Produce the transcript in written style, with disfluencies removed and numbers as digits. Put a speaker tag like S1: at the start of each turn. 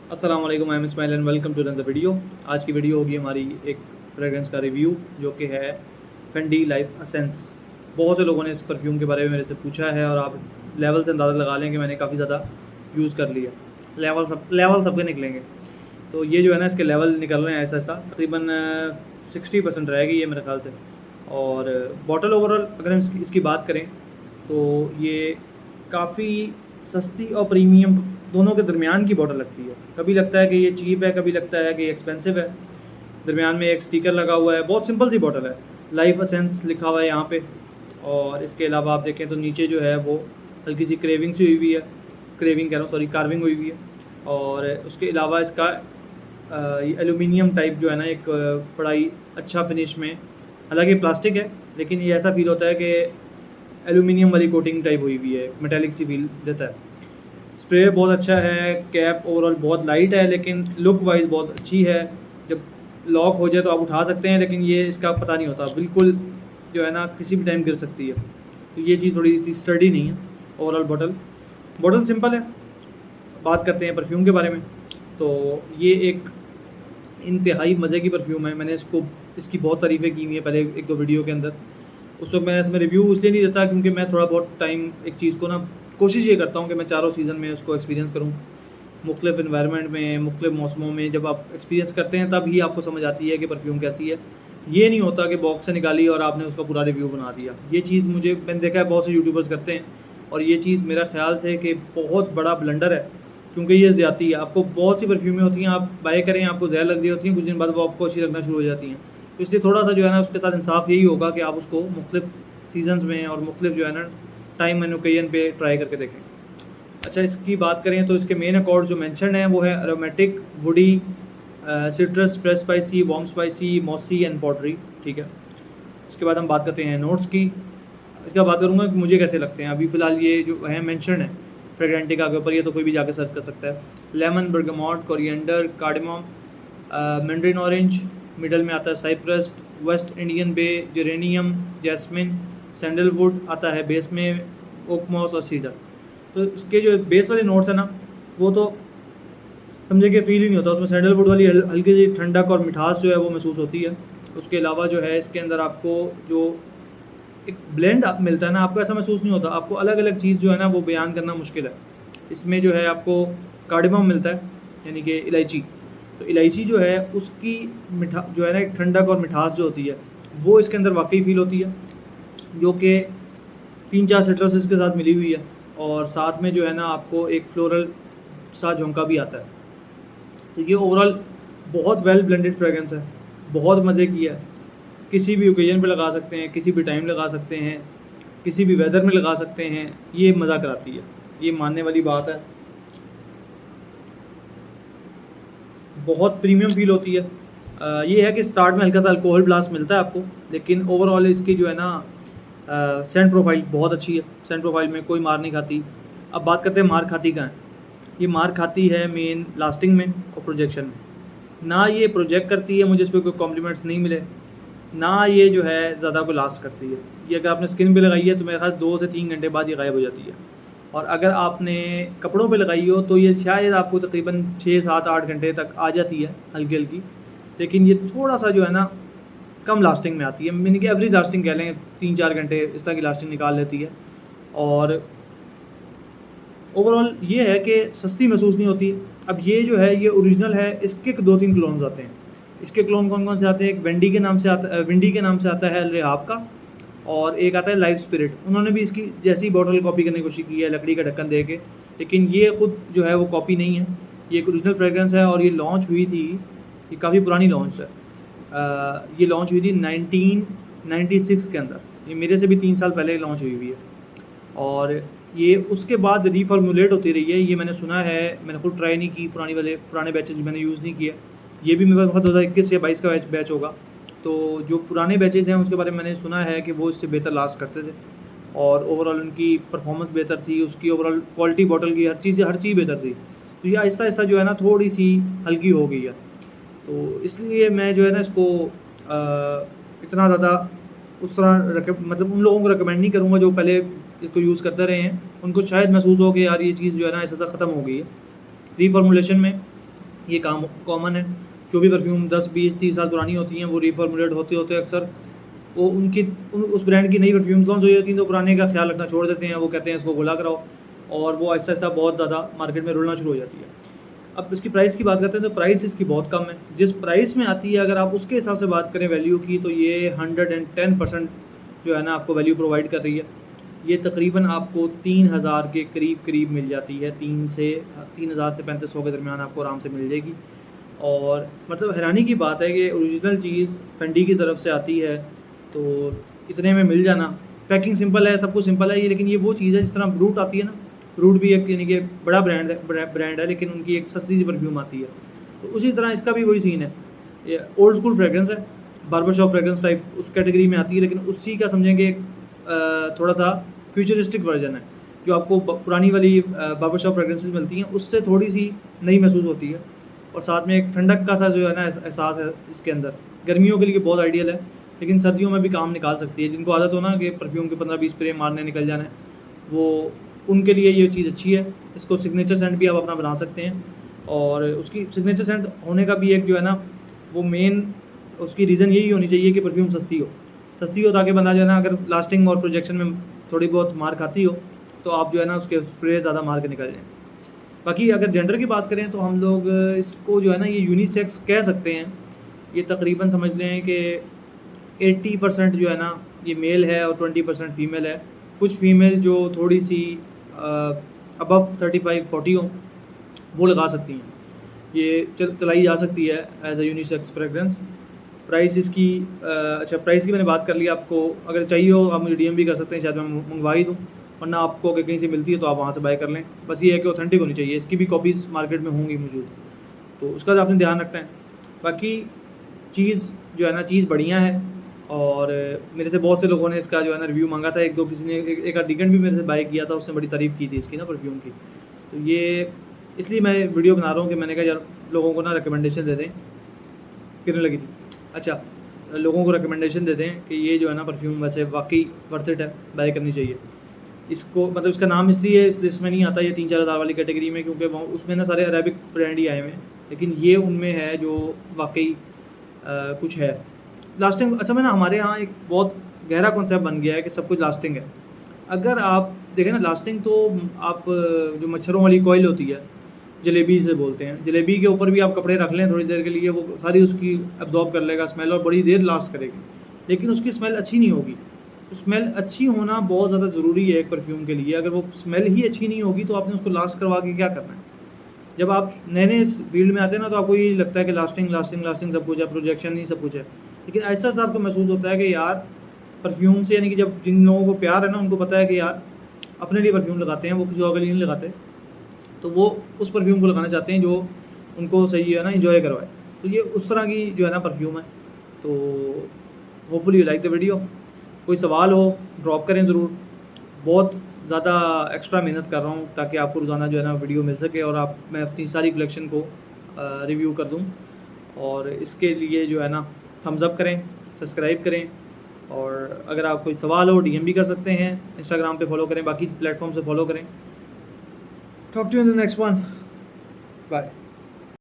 S1: अस्सलाम वालेकुम, I am Ismail and welcome to the video. आज की वीडियो होगी हमारी एक फ्रेगरेंस का रिव्यू जो कि है फेंडी लाइफ एसेंस। बहुत से लोगों ने इस परफ्यूम के बारे में मेरे से पूछा है और आप लेवल से अंदाज़ा लगा लें कि मैंने काफ़ी ज़्यादा यूज़ कर लिया। लेवल सबके निकलेंगे। तो ये जो है ना, इसके लेवल निकल रहे हैं ऐसा ऐसा, तकरीबन 60% रहेगी ये मेरे ख्याल से। और बॉटल ओवरऑल अगर हम इसकी बात करें तो ये काफ़ी सस्ती और प्रीमियम दोनों के दरमियान की बॉटल लगती है। कभी लगता है कि ये चीप है, कभी लगता है कि ये एक्सपेंसिव है। दरमियान में एक स्टिकर लगा हुआ है, बहुत सिंपल सी बॉटल है। लाइफ एसेंस लिखा हुआ है यहाँ पे। और इसके अलावा आप देखें तो नीचे जो है वो हल्की सी क्रेविंग सी हुई हुई है, क्रेविंग कह रहा हूँ सॉरी, कार्विंग हुई हुई है। और उसके अलावा इसका ये एलुमिनियम टाइप जो है ना, एक बड़ा ही अच्छा फिनिश में, हालांकि प्लास्टिक है लेकिन ये ऐसा फील होता है कि एलुमिनियम वाली कोटिंग टाइप हुई हुई है, मेटेलिक सी फील देता है। स्प्रे बहुत अच्छा है, कैप ओवरऑल बहुत लाइट है लेकिन लुक वाइज बहुत अच्छी है। जब लॉक हो जाए तो आप उठा सकते हैं, लेकिन ये इसका पता नहीं होता, बिल्कुल जो है ना किसी भी टाइम गिर सकती है। तो ये चीज़ थोड़ी सी स्टडी नहीं है। ओवरऑल बॉटल सिंपल है। बात करते हैं परफ्यूम के बारे में। तो ये एक इंतहाई मज़े की परफ्यूम है। मैंने इसकी बहुत तारीफ़ें की हुई हैं पहले एक दो वीडियो के अंदर। उस वक्त मैं इसमें रिव्यू इसलिए नहीं देता क्योंकि मैं थोड़ा बहुत टाइम एक चीज़ को ना, कोशिश ये करता हूँ कि मैं चारों सीज़न में उसको एक्सपीरियंस करूँ। मुख्तलिफ इन्वायरमेंट में, मुख्तलिफ मौसमों में जब आप एक्सपीरियंस करते हैं तब ही आपको समझ आती है कि परफ्यूम कैसी है। ये नहीं होता कि बॉक्स से निकाली और आपने उसका पूरा रिव्यू बना दिया। ये चीज़ मैंने देखा है बहुत से यूट्यूबर्स करते हैं, और ये चीज़ मेरा ख्याल से कि बहुत बड़ा ब्लंडर है, क्योंकि ये ज़्यादती है। आपको बहुत सी परफ्यूमें होती हैं, आप बाय करें, आपको जहर लग रही होती हैं, कुछ दिन बाद वो आपको अच्छी लगना शुरू हो जाती हैं। तो इसलिए थोड़ा सा जो है ना उसके साथ इंसाफ यही होगा कि आप उसको मुख्तलिफ सीजन्स में और मुख्तलिफ जो है ना टाइम एंड ओकेजन पे ट्राई करके देखें। अच्छा, इसकी बात करें तो इसके मेन अकॉर्ड जो मेंशन है वो है aromatic, woody, citrus, fresh spicy, warm spicy, mossy and pottery. ठीक है। इसके बाद हम बात करते हैं नोट्स की। इसका बात करूँगा कि मुझे कैसे लगते हैं। अभी फ़िलहाल ये जो है मेंशन है फ्रेग्रेंटिका के ऊपर, ये तो कोई भी जाके सर्च कर सकता है। Lemon, bergamot, coriander, cardamom, mandarin orange, middle में आता है साइप्रस, वेस्ट इंडियन बे, जेरेनियम, जैस्मिन, सैंडलवुड आता है बेस में, ओकमॉस और सीडर। तो इसके जो बेस वाले नोट्स हैं ना, वो तो समझे कि फील ही नहीं होता। उसमें सैंडलवुड वाली हल्की सी ठंडक और मिठास जो है वो महसूस होती है। उसके अलावा जो है इसके अंदर आपको जो एक ब्लेंड मिलता है ना, आपको ऐसा महसूस नहीं होता। आपको अलग अलग चीज़ जो है ना वो बयान करना मुश्किल है। इसमें जो है आपको कार्डमम मिलता है, यानी कि इलायची। तो इलायची जो है उसकी जो है ना एक ठंडक और मिठास जो होती है वो इसके अंदर वाकई फील होती है, जो कि 3-4 सिट्रसेस के साथ मिली हुई है। और साथ में जो है ना आपको एक फ्लोरल सा झोंका भी आता है। तो ये ओवरऑल बहुत वेल ब्लेंडेड फ्रेगरेंस है, बहुत मज़े की है। किसी भी ओकेजन पे लगा सकते हैं, किसी भी टाइम लगा सकते हैं, किसी भी वेदर में लगा सकते हैं। ये मज़ा कराती है, ये मानने वाली बात है। बहुत प्रीमियम फील होती है। ये है कि स्टार्ट में हल्का सा अल्कोहल ब्लास्ट मिलता है आपको, लेकिन ओवरऑल इसकी जो है ना सेंट प्रोफाइल बहुत अच्छी है। सेंट प्रोफाइल में कोई मार नहीं खाती। अब बात करते हैं मार खाती का है। ये मार खाती है मेन लास्टिंग में और प्रोजेक्शन में। ना ये प्रोजेक्ट करती है, मुझे इस पर कोई कॉम्प्लीमेंट्स नहीं मिले। ना ये जो है ज़्यादा को लास्ट करती है। ये अगर आपने स्किन पे लगाई है तो मेरे ख्याल 2 से 3 घंटे बाद ये गायब हो जाती है। और अगर आपने कपड़ों पे लगाई हो तो ये शायद आपको तकरीबन 6-7-8 घंटे तक आ जाती है हल्की हल्की। लेकिन ये थोड़ा सा जो है ना कम लास्टिंग में आती है, यानी कि एवरेज लास्टिंग कह लें, 3-4 घंटे इस तरह की लास्टिंग निकाल लेती है। और ओवरऑल ये है कि सस्ती महसूस नहीं होती। अब ये जो है ये ओरिजिनल है, इसके 2-3 क्लोन्स आते हैं। इसके क्लोन कौन कौन से आते हैं? एक विंडी के नाम से आता है रेहाब का, और एक आता है लाइफ स्पिरिट। उन्होंने भी इसकी जैसी बॉटल कॉपी करने की कोशिश की है लकड़ी का ढक्कन दे के, लेकिन ये खुद जो है वो कॉपी नहीं है, ये एक ओरिजिनल फ्रेगरेंस है। और ये लॉन्च हुई थी, ये काफ़ी पुरानी लॉन्च है। ये लॉन्च हुई थी 1996 के अंदर। ये मेरे से भी 3 साल पहले लॉन्च हुई हुई है। और ये उसके बाद रीफॉर्मुलेट होती रही है, ये मैंने सुना है। मैंने खुद ट्राई नहीं की, पुराने बैचेज मैंने यूज़ नहीं किए। ये भी मेरे पास 2021 या 22 का बैच होगा। तो जो पुराने बैचेज़ हैं उसके बारे में मैंने सुना है कि वो इससे बेहतर लास्ट करते थे, और ओवरऑल उनकी परफॉर्मेंस बेहतर थी, उसकी ओवरऑल क्वालिटी बॉटल की हर चीज़ बेहतर थी। तो ये आहिस्ता आहिस्ता जो है ना थोड़ी सी हल्की हो गई है। तो इसलिए मैं जो है ना इसको इतना ज़्यादा उस तरह मतलब उन लोगों को रिकमेंड नहीं करूँगा जो पहले इसको यूज़ करते रहे हैं। उनको शायद महसूस हो कि यार ये चीज़ जो है ना ऐसा ख़त्म हो गई है। रीफॉर्मुलेशन में ये काम कॉमन है। जो भी परफ्यूम 10, 20, 30 साल पुरानी होती हैं वो रीफॉर्मुलेट होते होते अक्सर वो उस ब्रांड की नई परफ्यूम्स लॉन्च हो जाती हैं तो पुराने का ख्याल रखना छोड़ देते हैं। वो कहते हैं इसको घुला कराओ, और वो आहिस्ता आहिस्ता बहुत ज़्यादा मार्केट में रुलना शुरू हो जाती है। अब इसकी प्राइस की बात करते हैं तो प्राइस इसकी बहुत कम है। जिस प्राइस में आती है अगर आप उसके हिसाब से बात करें वैल्यू की, तो ये 110% जो है ना आपको वैल्यू प्रोवाइड कर रही है। ये तकरीबन आपको 3000 के करीब मिल जाती है। 3000 से 3500 के दरमियान आपको आराम से मिल जाएगी। और मतलब हैरानी की बात है कि ओरिजिनल चीज़ फेंडी की तरफ से आती है तो इतने में मिल जाना। पैकिंग सिंपल है, सब कुछ सिंपल है ये, लेकिन ये वो चीज़ है जिस तरह ब्रूट आती है ना, ब्रूट भी एक यानी कि बड़ा ब्रांड है लेकिन उनकी एक सस्ती सी परफ्यूम आती है। तो उसी तरह इसका भी वही सीन है। ये ओल्ड स्कूल फ्रेगरेंस है, बार्बर शॉप फ्रेगरेंस टाइप उस कैटेगरी में आती है, लेकिन उसी का समझेंगे एक थोड़ा सा फ्यूचरिस्टिक वर्जन है। जो आपको पुरानी वाली बार्बर शॉप फ्रेगरेंसेस मिलती हैं उससे थोड़ी सी नई महसूस होती है, और साथ में एक ठंडक का सा जो है ना एहसास है इसके अंदर। गर्मियों के लिए बहुत आइडियल है, लेकिन सर्दियों में भी काम निकाल सकती है। जिनको आदत हो ना कि परफ्यूम के 15-20 स्प्रे मारने निकल जाना है, वो उनके लिए ये चीज़ अच्छी है। इसको सिग्नेचर सेंट भी आप अपना बना सकते हैं, और उसकी सिग्नेचर सेंट होने का भी एक जो है ना वो मेन उसकी रीज़न यही होनी चाहिए कि परफ्यूम सस्ती हो ताकि बंदा जो है ना अगर लास्टिंग और प्रोजेक्शन में थोड़ी बहुत मार खाती हो तो आप जो है ना उसके स्प्रे ज़्यादा मार के निकल जाएँ। बाकी अगर जेंडर की बात करें तो हम लोग इसको जो है ना ये यूनिसेक्स कह सकते हैं। ये तकरीबन समझ लें कि 80% जो है ना ये मेल है और 20% फीमेल है। कुछ फीमेल जो थोड़ी सी अबव 35-40 हो वो लगा सकती हैं। ये चलाई जा सकती है as a unisex fragrance. Price इसकी अच्छा प्राइस की मैंने बात कर ली। आपको अगर चाहिए हो आप मुझे डीएम भी कर सकते हैं, शायद मैं मंगवा ही दूँ, वरना आपको अगर कहीं से मिलती है तो आप वहाँ से बाय कर लें। बस ये है कि ऑथेंटिक होनी चाहिए। इसकी भी कॉपीज़ मार्केट में होंगी मौजूद, तो उसका तो आपने ध्यान रखना है। बाकी चीज़ जो है ना चीज़ बढ़िया है, और मेरे से बहुत से लोगों ने इसका जो है ना रिव्यू मांगा था। किसी ने एक आर्टिकल भी मेरे से बाय किया था, उसने बड़ी तारीफ़ की थी इसकी ना परफ्यूम की। तो ये इसलिए मैं वीडियो बना रहा हूँ कि मैंने कहा यार लोगों को ना रिकमेंडेशन दे दें। कितने लगी थी? अच्छा, लोगों को रिकमेंडेशन दे दें कि ये जो है ना परफ्यूम वैसे वाकई वर्थ इट है, बाय करनी चाहिए। इसको मतलब इसका नाम इसलिए इस लिस्ट में नहीं आता ये 3-4 हज़ार वाली कैटेगरी में, क्योंकि वहाँ उसमें ना सारे अरेबिक ब्रांड ही आए हुए हैं, लेकिन ये उनमें है जो वाकई कुछ है लास्टिंग। अच्छा, मैं ना हमारे यहाँ एक बहुत गहरा कॉन्सेप्ट बन गया है कि सब कुछ लास्टिंग है। अगर आप देखें ना लास्टिंग तो आप जो मच्छरों वाली कॉइल होती है, जलेबी से बोलते हैं, जलेबी के ऊपर भी आप कपड़े रख लें थोड़ी देर के लिए, वो सारी उसकी एब्जॉर्ब कर लेगा स्मेल और बड़ी देर लास्ट करेगी, लेकिन उसकी स्मेल अच्छी नहीं होगी। तो स्मेल अच्छी होना बहुत ज़्यादा ज़रूरी है एक परफ्यूम के लिए। अगर वो स्मेल ही अच्छी नहीं होगी तो आपने उसको लास्ट करवा के क्या करना है। जब आप नए नए इस फील्ड में आते हैं ना तो आपको ये लगता है कि लास्टिंग सब कुछ है, प्रोजेक्शन नहीं सब कुछ है, लेकिन ऐसा सा आपको महसूस होता है कि यार परफ्यूम से, यानी कि जब जिन लोगों को प्यार है ना उनको पता है कि यार अपने लिए परफ्यूम लगाते हैं, वो किसी और के लिए नहीं लगाते, तो वो उस परफ्यूम को लगाना चाहते हैं जो उनको सही है ना इंजॉय करवाए। तो ये उस तरह की जो है ना परफ्यूम है। तो hopefully you like the video. कोई सवाल हो ड्रॉप करें ज़रूर। बहुत ज़्यादा एक्स्ट्रा मेहनत कर रहा हूँ ताकि आपको रोज़ाना जो है ना वीडियो मिल सके और मैं अपनी सारी कलेक्शन को रिव्यू कर दूँ। और इसके लिए जो है ना थम्स अप करें, सब्सक्राइब करें, और अगर आप कोई सवाल हो डीएम भी कर सकते हैं। इंस्टाग्राम पे फॉलो करें, बाकी प्लेटफॉर्म से फॉलो करें। Talk to you in the next one, bye.